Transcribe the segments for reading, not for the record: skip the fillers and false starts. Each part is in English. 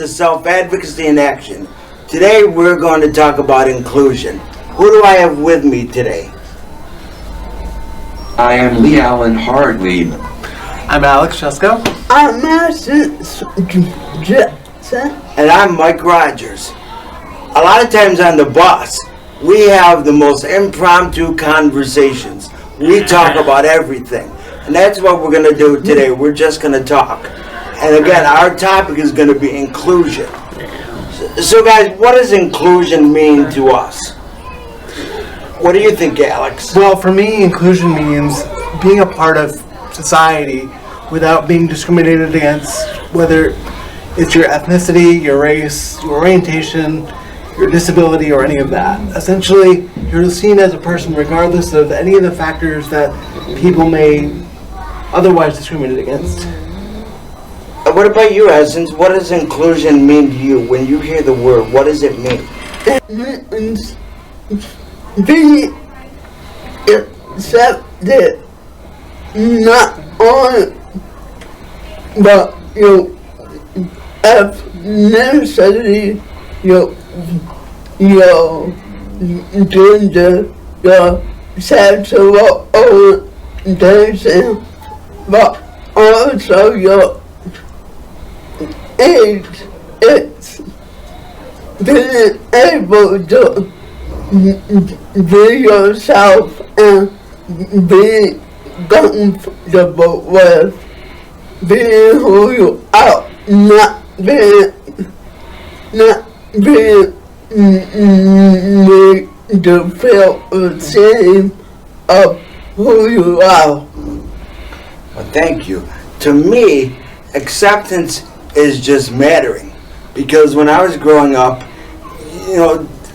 to Self-Advocacy in Action. Today we're going to talk about inclusion. Who do I have with me today? I am Lee Hartlieb. I'm Alex Jusko. I'm Madison. And I'm Mike Rogers. A lot of times on the bus, we have the most impromptu conversations. We talk about everything. And that's what we're going to do today. We're just going to talk. And again, our topic is going to be inclusion. So guys, what does inclusion mean to us? What do you think, Alex? Well, for me, inclusion means being a part of society without being discriminated against, whether it's your ethnicity, your race, your orientation, your disability, or any of that. Essentially, you're seen as a person regardless of any of the factors that people may otherwise discriminate against. What about you, Essence? What does inclusion mean to you? When you hear the word, what does it mean? It means being accepted, not only but your ethnicity, your gender, your sexual orientation, but also your age. It's being able to be yourself and being comfortable with being who you are, not being made to feel ashamed of who you are. Well, thank you. To me, acceptance is just mattering. Because when I was growing up,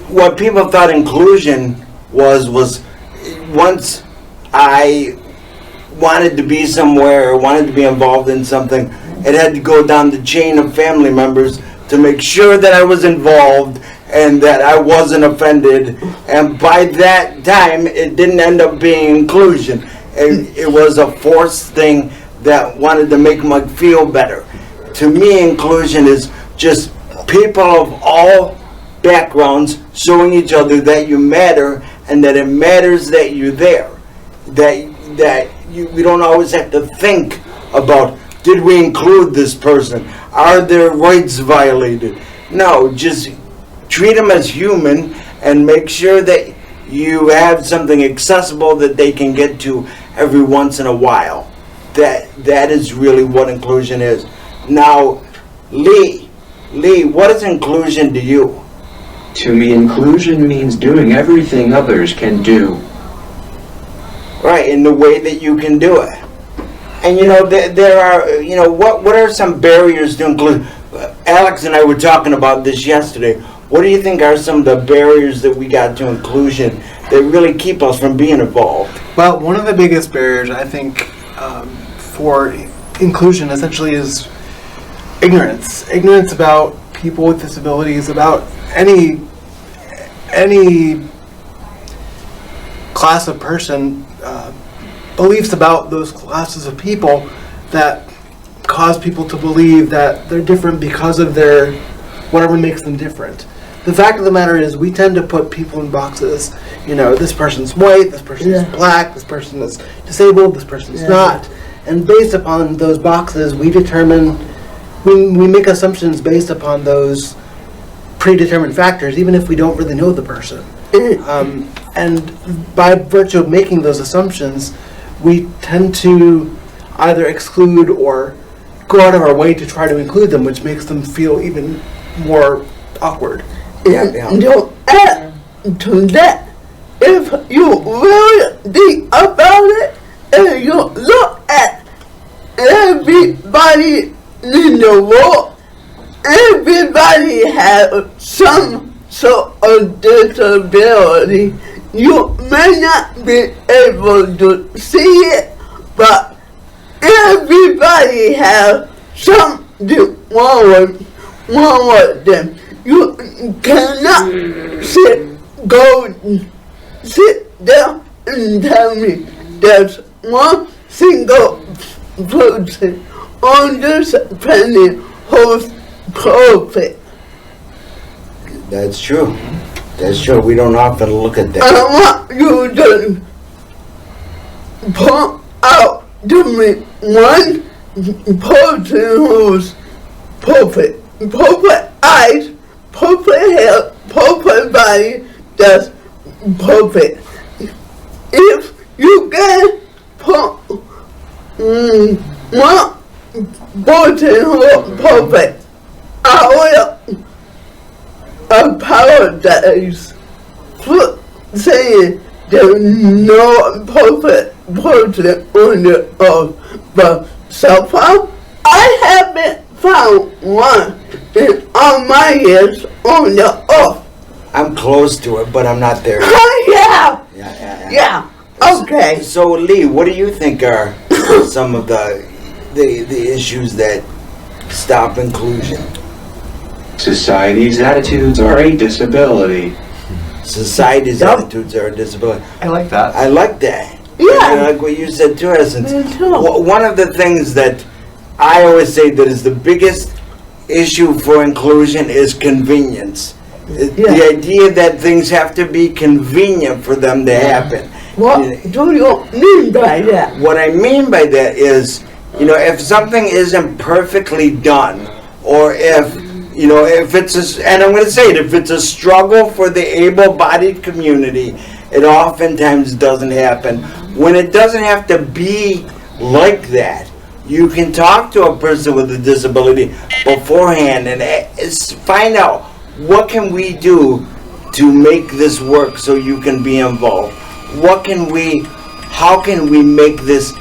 what people thought inclusion was once I wanted to be somewhere or wanted to be involved in something, it had to go down the chain of family members to make sure that I was involved and that I wasn't offended. And by that time, it didn't end up being inclusion. It was a forced thing that wanted to make me feel better. To me, inclusion is just people of all backgrounds showing each other that you matter and that it matters that you're there. We don't always have to think about, did we include this person? Are their rights violated? No, just treat them as human and make sure that you have something accessible that they can get to every once in a while. That is really what inclusion is. Now, Lee, what is inclusion to you? To me, inclusion means doing everything others can do. Right, in the way that you can do it. And there are, what are some barriers to inclusion? Alex and I were talking about this yesterday. What do you think are some of the barriers that we got to inclusion that really keep us from being involved? Well, one of the biggest barriers, I think, for inclusion essentially is ignorance. Ignorance about people with disabilities, about any class of person, beliefs about those classes of people that cause people to believe that they're different because of their whatever makes them different. The fact of the matter is we tend to put people in boxes. This person's white, this person is black, this person is disabled, this person's not. And based upon those boxes, we make assumptions based upon those predetermined factors, even if we don't really know the person. And by virtue of making those assumptions, we tend to either exclude or go out of our way to try to include them, which makes them feel even more awkward. And to add to that, if you really think about it, and you look at everybody in the world, everybody has some sort of disability. You may not be able to see it, but everybody has something wrong with them. You cannot sit down and tell me there's one single person on this planet who's perfect. That's true. That's true. We don't often look at I that. want you to point out to me one person who's perfect. Perfect eyes, perfect hair, perfect body, that's perfect. If you can put one person who's perfect, I will apologize for saying there's no perfect person on the earth, but so far I haven't found one in all my years on the earth. I'm close to it, but I'm not there yet. Yeah, Yeah. okay. So Lee, what do you think are some of the issues that stop inclusion? Society's attitudes are a disability. Society's attitudes are a disability. I like that. I like that. Yeah. And I like what you said too, Essence. Me too. One of the things that I always say that is the biggest issue for inclusion is convenience. The idea that things have to be convenient for them to happen. What do you mean by that? What I mean by that is, if something isn't perfectly done, or if it's and I'm going to say it, if it's a struggle for the able-bodied community, it oftentimes doesn't happen. When it doesn't have to be like that, you can talk to a person with a disability beforehand and find out, what can we do to make this work so you can be involved? How can we make this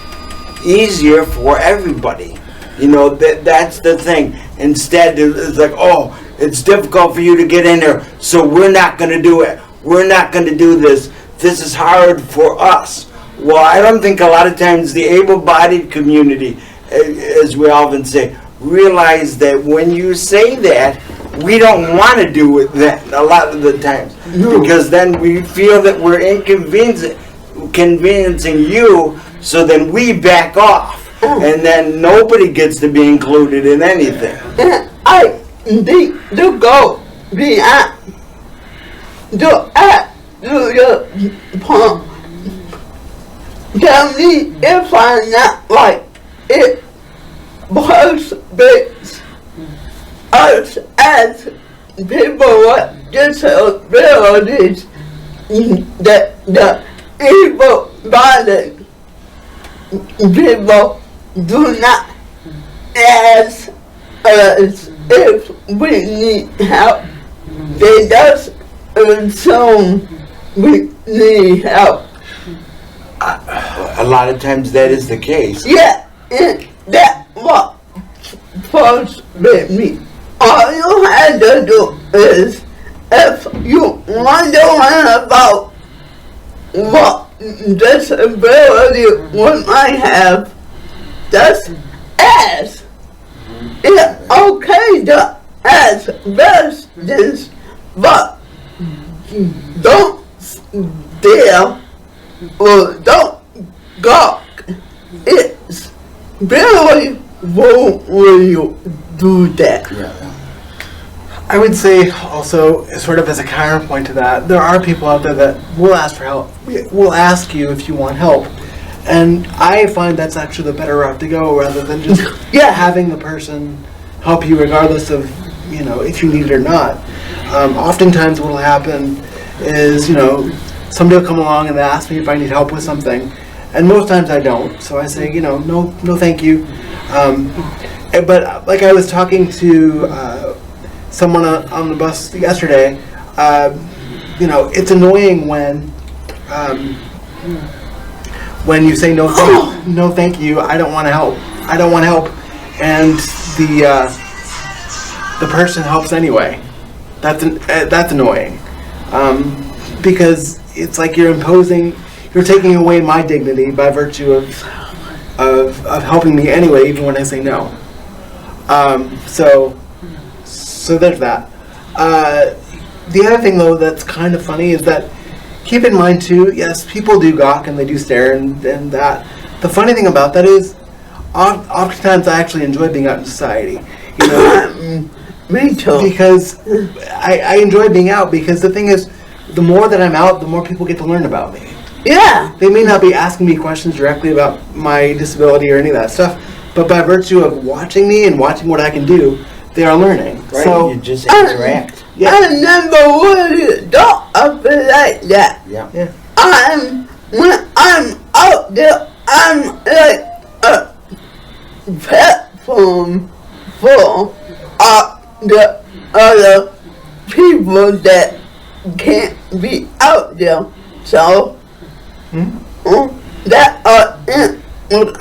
easier for everybody? That's the thing. Instead, it's like, oh, it's difficult for you to get in there, so we're not going to do it. We're not going to do this. This is hard for us. Well, I don't think a lot of times the able-bodied community, as we often say, realize that when you say that, we don't want to do it then a lot of the times. No. Because then we feel that we're inconveniencing you, so then we back off. And then nobody gets to be included in anything. I need to go beyond the point. Tell me if I'm not right. It prohibits us as people with disabilities that the able-bodied people do not ask us if we need help. They just assume we need help. A lot of times that is the case. Yeah, and that's what frustrates me. All you have to do is, if you wonder about what disability one might have, just ask. It's okay to ask questions, but don't stare or don't gawk. It's really wrong when you do that. I would say also, sort of as a counterpoint to that, there are people out there that will ask for help. Will ask you if you want help. And I find that's actually the better route to go, rather than just having the person help you regardless of, if you need it or not. Oftentimes what will happen is, somebody will come along and ask me if I need help with something. And most times I don't. So I say, no thank you. But like I was talking to someone on the bus yesterday, it's annoying when you say no thank you, I don't want to help, and the person helps anyway. That's annoying, because it's like you're taking away my dignity by virtue of helping me anyway, even when I say no. So there's that. The other thing, though, that's kind of funny is that, keep in mind too, yes, people do gawk and they do stare and that. The funny thing about that is, oftentimes I actually enjoy being out in society. Me too. because I enjoy being out, because the thing is, the more that I'm out, the more people get to learn about me. Yeah. They may not be asking me questions directly about my disability or any of that stuff, but by virtue of watching me and watching what I can do, they are learning. Right? So, You just interact. yeah. I never would thought of it like that. Yeah. When I'm out there, I'm like a platform for the other people that can't be out there. So, that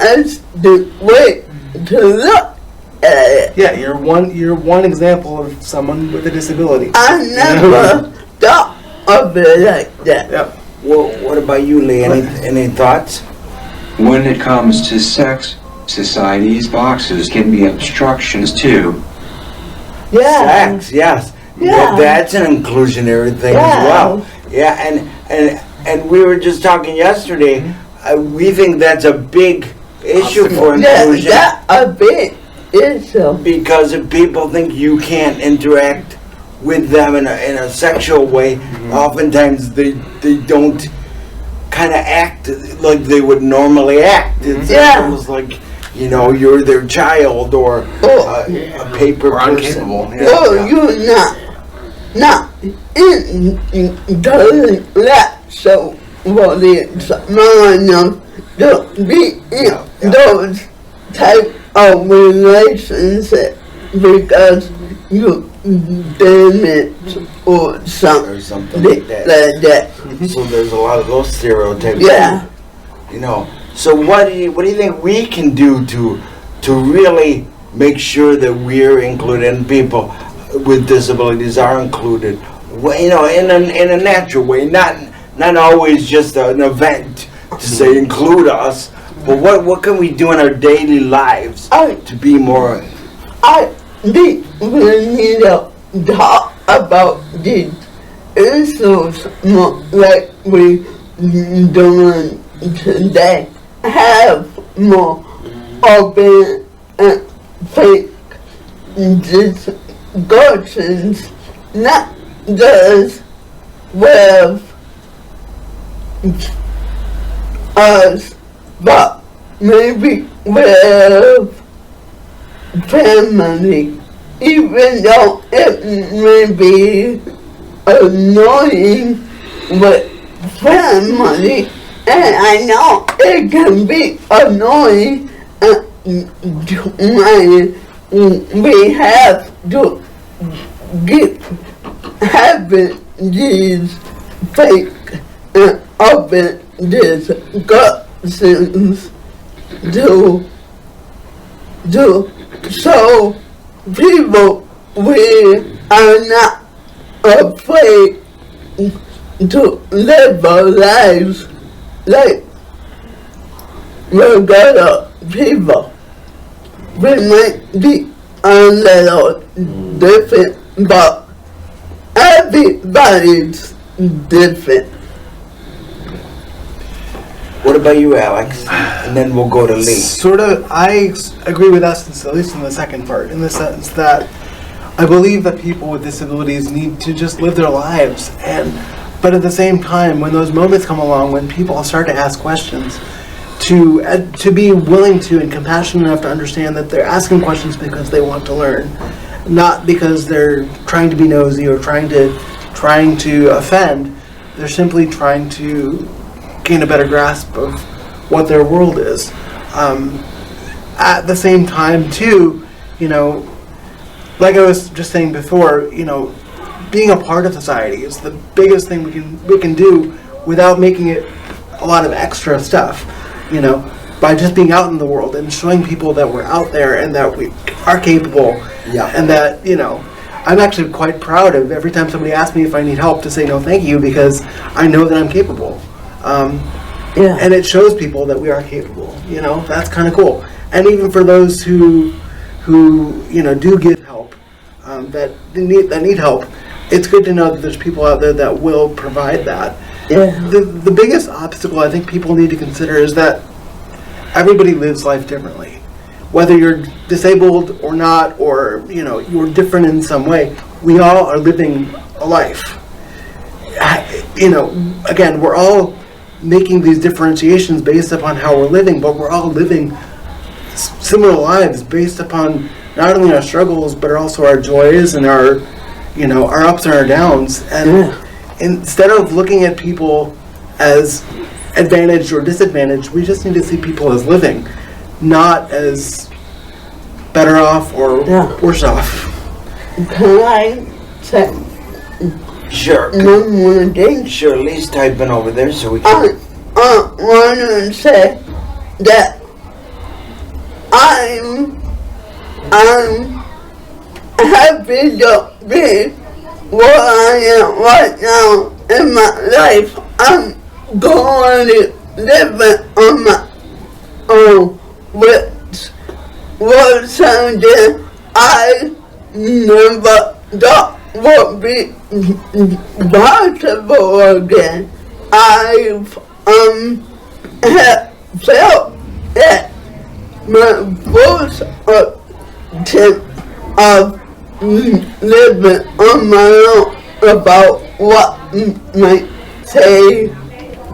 is the way to look at it. Yeah, you're one example of someone with a disability. I never thought of it like that. Yep. Well, what about you, Lee? Any thoughts? When it comes to sex, society's boxes can be obstructions too. Yeah. Sex, yes. Yeah. That's an inclusionary thing as well. Yeah, and we were just talking yesterday. We think that's a big issue for inclusion That's a big issue. because if people think you can't interact with them in a sexual way, oftentimes they don't kind of act like they would normally act. It's almost like, you're their child or a paper Or person. incapable. Yeah. Oh, you're not in doing that, so well, it's small enough to be in those type of relationships because you damage or something, Or something like that. So there's a lot of those stereotypes. Yeah. So what do you think we can do to really make sure that we're included and people with disabilities are included? Well, in a natural way, not always just an event to say include us, but what can we do in our daily lives to be more? I think we need to talk about these issues more like we doing today. Have more open and fake discussions, not just with us, but maybe with family, even though it may be annoying with family, and I know it can be annoying, we have to get having these fake and open discussions to so people we are not afraid to live our lives like regular people. We might be a little different, but everybody's different. What about you, Alex? And then we'll go to Lee. Sort of, I agree with Essence, at least in the second part, in the sense that I believe that people with disabilities need to just live their lives, but at the same time, when those moments come along, when people start to ask questions, to be willing to and compassionate enough to understand that they're asking questions because they want to learn, not because they're trying to be nosy or trying to offend. They're simply trying to gain a better grasp of what their world is. At the same time, too, like I was just saying before, being a part of society is the biggest thing we can do without making it a lot of extra stuff. By just being out in the world and showing people that we're out there and that we are capable. Yeah. And that, I'm actually quite proud of every time somebody asks me if I need help to say no thank you, because I know that I'm capable. And it shows people that we are capable. That's kind of cool. And even for those who do get help, that need help, it's good to know that there's people out there that will provide that. Yeah. The biggest obstacle I think people need to consider is that everybody lives life differently. whether you're disabled or not, or you're different in some way, we all are living a life. Again, we're all making these differentiations based upon how we're living, but we're all living similar lives based upon not only our struggles but also our joys and our ups and our downs. And instead of looking at people as advantaged or disadvantaged, we just need to see people as living, not as better off or worse off. Can I say Sure. one more thing? Sure, Lee's typing over there so we can... I want to say that I'm happy to be where I am right now in my life. I'm going to live on my own, which was something I never thought would be possible again. I've felt that my first attempt of living on my own about what might say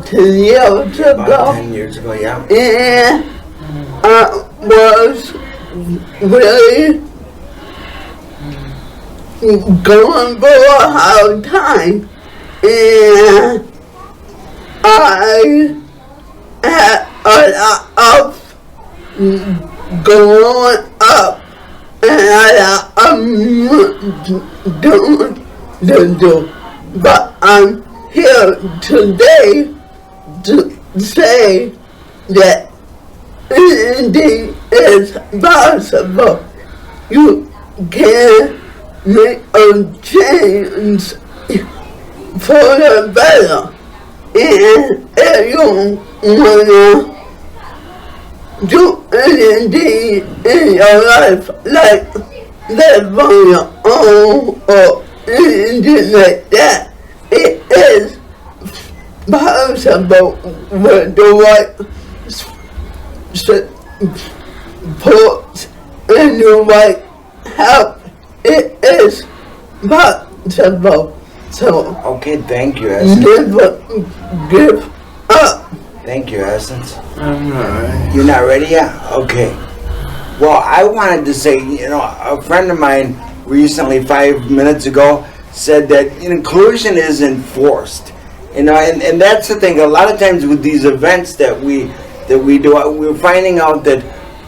10 years About ago. 10 years ago, yeah. And I was really going for a hard time. And I had a lot of growing up and a lot of doing to do. But I'm here today to say that anything is possible. You can make a change for the better. And if you wanna do anything in your life, like live on your own or anything like that, it is possible with the right support and the right help. It is possible. So Okay, thank you, Essence. never give up. Thank you, Essence. I'm alright. You're not ready yet? Okay. Well, I wanted to say, a friend of mine recently, 5 minutes ago, said that inclusion isn't forced. And that's the thing. A lot of times with these events that we do, we're finding out that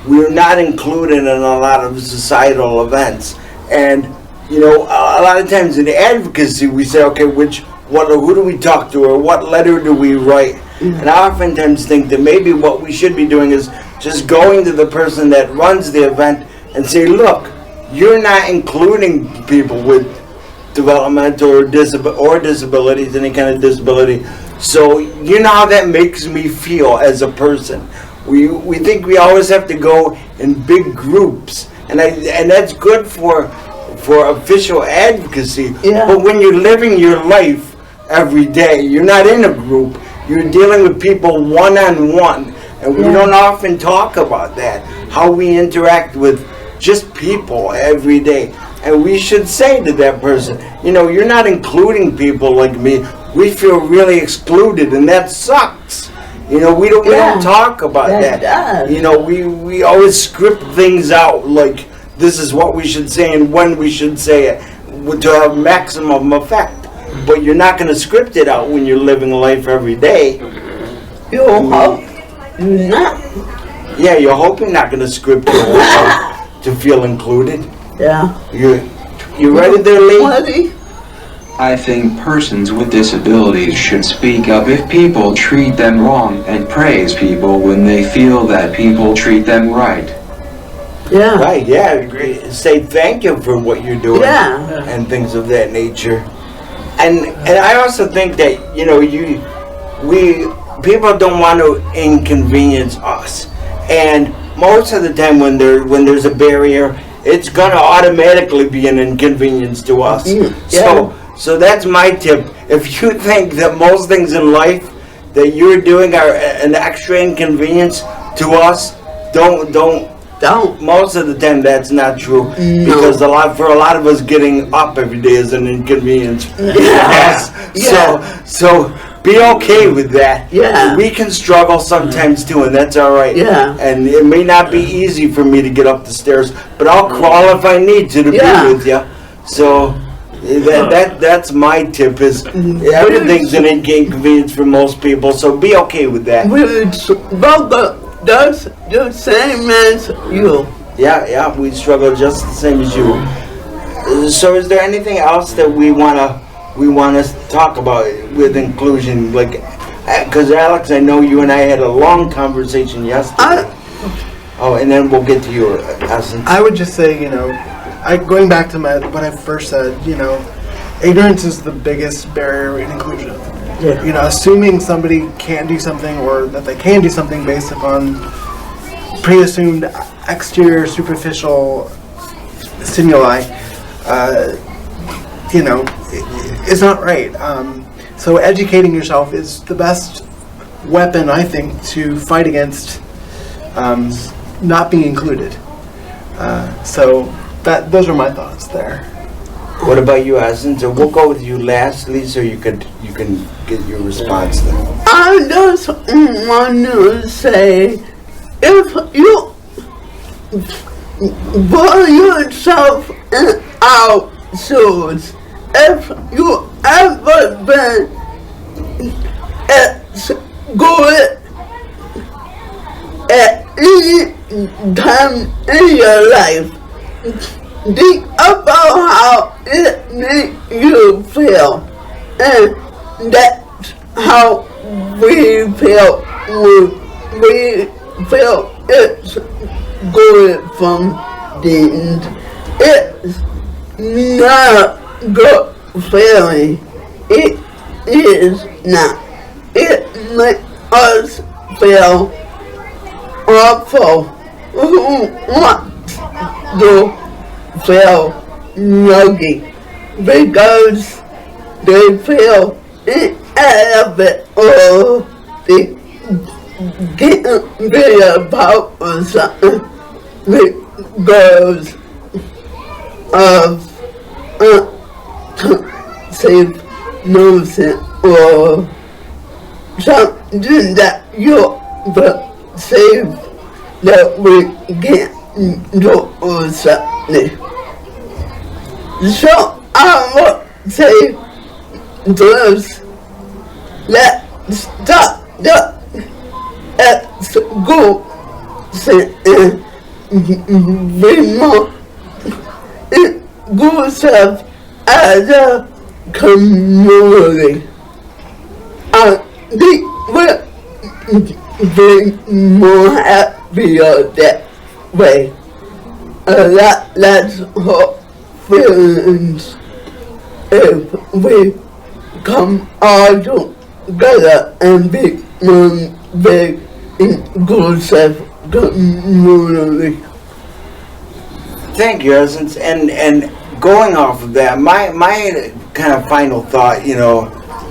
we're not included in a lot of societal events. And a lot of times in advocacy, we say, okay, who do we talk to, or what letter do we write? And I oftentimes think that maybe what we should be doing is just going to the person that runs the event and say, look, you're not including people with developmental or disabilities, any kind of disability. So you know how that makes me feel as a person. We think we always have to go in big groups, and that's good for official advocacy. Yeah. But when you're living your life every day, you're not in a group. You're dealing with people one-on-one, and we don't often talk about that, how we interact with just people every day. And we should say to that person, you're not including people like me. We feel really excluded, and that sucks. We don't talk about that. Does. We always script things out, like this is what we should say and when we should say it to have maximum effect. But you're not going to script it out when you're living life every day. You hope you're not. Yeah, you hope you're not going to script your life to feel included. Yeah. You ready there, Lee? Ready? I think persons with disabilities should speak up if people treat them wrong and praise people when they feel that people treat them right. Yeah. Right, yeah, I agree. Say thank you for what you're doing. Yeah. And things of that nature. And I also think that, people don't want to inconvenience us. And most of the time when there's a barrier, it's gonna automatically be an inconvenience to us. So that's my tip. If you think that most things in life that you're doing are an extra inconvenience to us, don't don't. Most of the time, that's not true because for a lot of us, getting up every day is an inconvenience. Yeah. So be okay with that. Yeah. We can struggle sometimes too, and that's all right. Yeah. And it may not be easy for me to get up the stairs, but I'll crawl if I need to be with you. So that's my tip. Is everything's an inconvenience for most people. So be okay with that. We struggle just the same as you. Yeah, we struggle just the same as you. So is there anything else that we wanna talk about with inclusion? Like, because Alex, I know you and I had a long conversation yesterday. And then we'll get to your essence. I would just say, going back to what I first said, ignorance is the biggest barrier in inclusion. Yeah. Assuming somebody can't do something or that they can do something based upon pre-assumed exterior superficial stimuli, is not right. So educating yourself is the best weapon, I think, to fight against not being included. So those are my thoughts there. What about you, Essence? We'll go with you lastly, so you can get your response then. I just want to say, if you put yourself in our shoes, if you ever been at school at any time in your life, think about how it makes you feel, and that's how we feel when we feel it's good from the end. It's not good feeling. It is not. It makes us feel awful. Who wants to feel lucky because they feel inadequate or they can't be about something because of unsafe notion or something that you perceive that we can't do something. So I would say this, let's stop at school and be more inclusive as a community. I think we'll be more happier that way. A lot less hurt feelings if we come all together and be one big inclusive community. Thank you, Essence. And going off of that, my kind of final thought,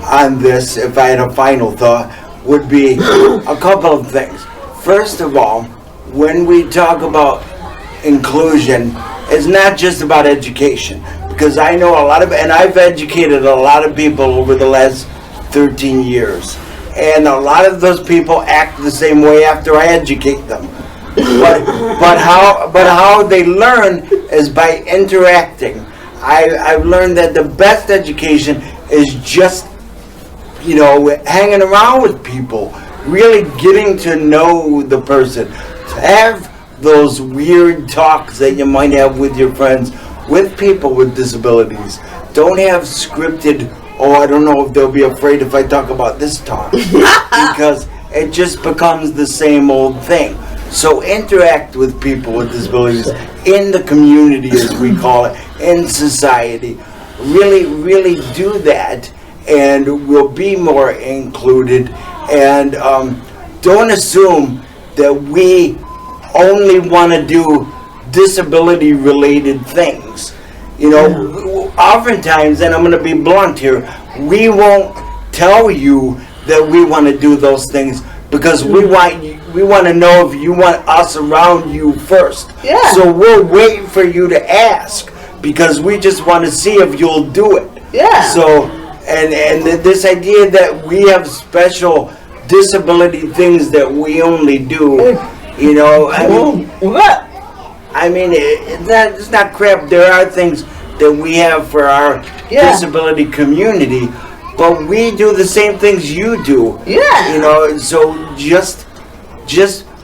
on this, if I had a final thought, would be a couple of things. First of all, when we talk about inclusion, it's not just about education, because I know and I've educated a lot of people over the last 13 years, and a lot of those people act the same way after I educate them. But how they learn is by interacting. I've learned that the best education is just hanging around with people, really getting to know the person. To have those weird talks that you might have with your friends, with people with disabilities. Don't have scripted, I don't know if they'll be afraid if I talk about this talk, because it just becomes the same old thing. So interact with people with disabilities in the community, as we call it, in society. Really, really do that, and we'll be more included. And don't assume that we only want to do disability-related things. Oftentimes, and I'm going to be blunt here, we won't tell you that we want to do those things because we want to know if you want us around you first. Yeah. So we're waiting for you to ask because we just want to see if you'll do it. Yeah. So and this idea that we have special disability things that we only do, you know, What? I mean, it's not crap. There are things that we have for our disability community, but we do the same things you do. Yeah. You know, so just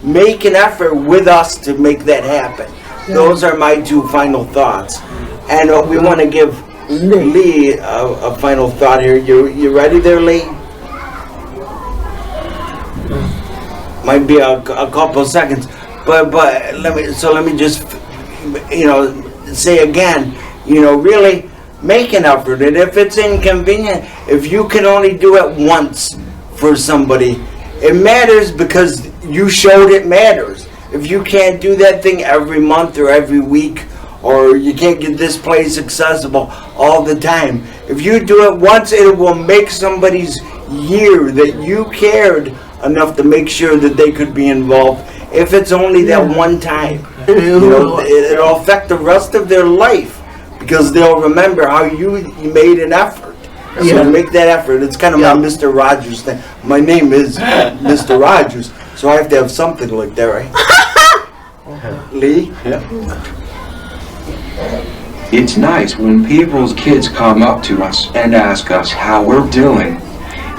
make an effort with us to make that happen. Those are my two final thoughts. And we want to give Lee a final thought here. You ready there, Lee? Might be a couple seconds, but let me just, you know, say again, you know, really make an effort. And if it's inconvenient, if you can only do it once for somebody, it matters because you showed it matters. If you can't do that thing every month or every week, or you can't get this place accessible all the time, if you do it once, it will make somebody's year that you cared enough to make sure that they could be involved. If it's only that one time, you know, it'll affect the rest of their life because they'll remember how you made an effort. So make that effort. It's kind of my Mr. Rogers thing. My name is Mr. Rogers, so I have to have something like that, right? Lee? Yeah. It's nice when people's kids come up to us and ask us how we're doing.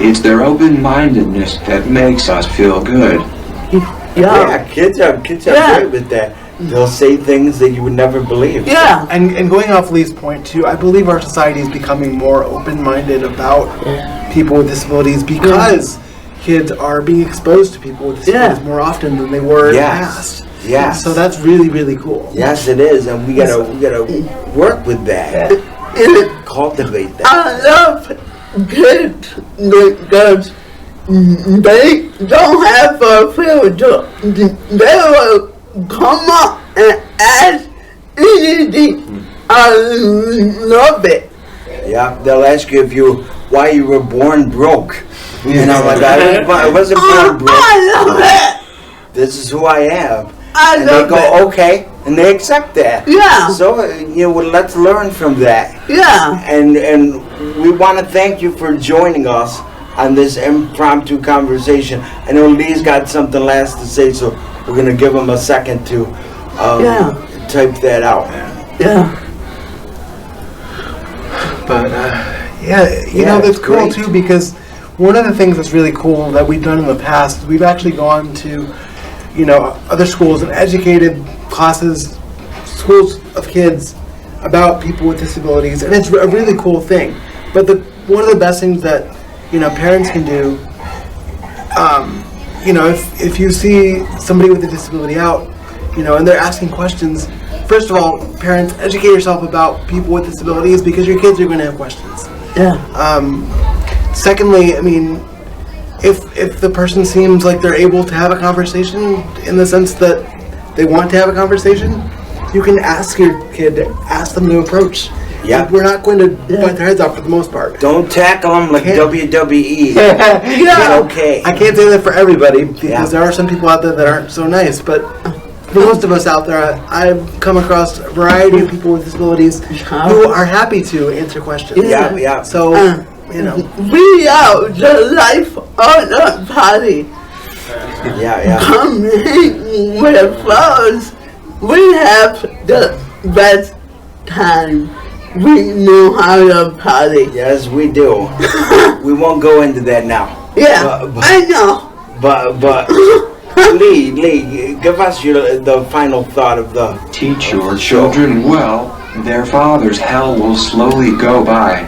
It's their open-mindedness that makes us feel good. Yeah, kids are great with that. They'll say things that you would never believe. Yeah. And going off Lee's point too, I believe our society is becoming more open-minded about people with disabilities because kids are being exposed to people with disabilities more often than they were in the past. Yes. So that's really, really cool. Yes, it is, and we gotta work with that. Cultivate that. I love kids because they don't have a filter. They will come up and ask anything. I love it. Yeah, they'll ask you why you were born broke. You know, like I wasn't born broke. I love it. This is who I am. I And love they go, okay, and they accept that. Yeah. So, you know, well, let's learn from that. Yeah. And we want to thank you for joining us on this impromptu conversation. I know Lee's got something last to say, so we're going to give him a second to type that out. Yeah. But you know, that's cool great. too because one of the things that's really cool that we've done in the past, we've actually gone to, you know, other schools and educated schools of kids about people with disabilities, and it's a really cool thing. But one of the best things that, you know, parents can do, you know, if you see somebody with a disability out, you know, and they're asking questions, first of all, parents, educate yourself about people with disabilities because your kids are going to have questions. Yeah. Secondly, I mean, if the person seems like they're able to have a conversation in the sense that they want to have a conversation, you can ask your kid, ask them to approach. Yeah. We're not going to bite their heads off for the most part. Don't tackle them like WWE. Yeah. It's okay. I can't say that for everybody because there are some people out there that aren't so nice, but for most of us out there, I've come across a variety of people with disabilities who are happy to answer questions. Yeah. So, you know. We are the life of the party. Yeah. Come hang with us. We have the best time. We know how to party. Yes, we do. We won't go into that now. Yeah, I know. But Lee, give us the final thought of the Teach your children well, their father's hell will slowly go by.